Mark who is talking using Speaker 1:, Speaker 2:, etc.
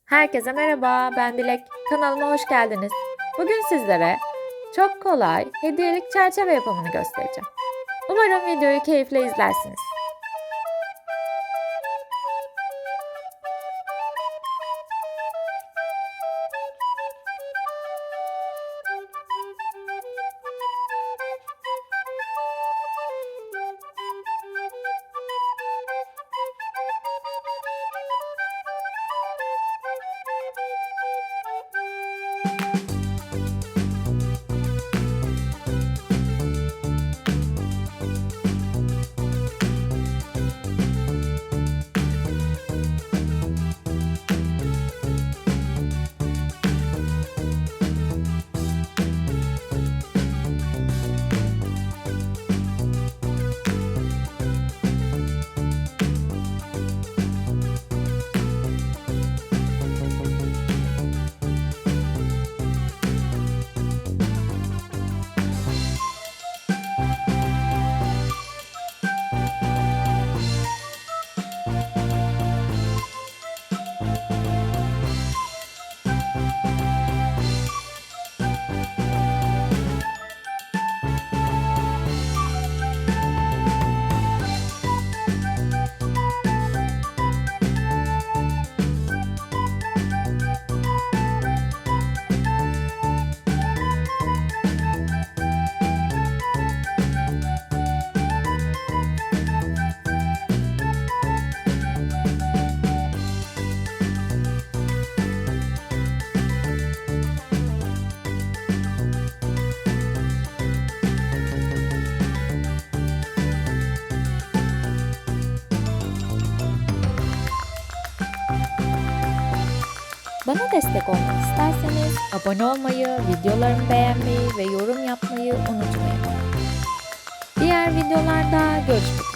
Speaker 1: Herkese merhaba, ben Dilek. Kanalıma hoş geldiniz. Bugün sizlere çok kolay hediyelik çerçeve yapımını göstereceğim. Umarım videoyu keyifle izlersiniz. Bana destek olmak isterseniz abone olmayı, videolarımı beğenmeyi ve yorum yapmayı unutmayın. Diğer videolarda görüşmek üzere.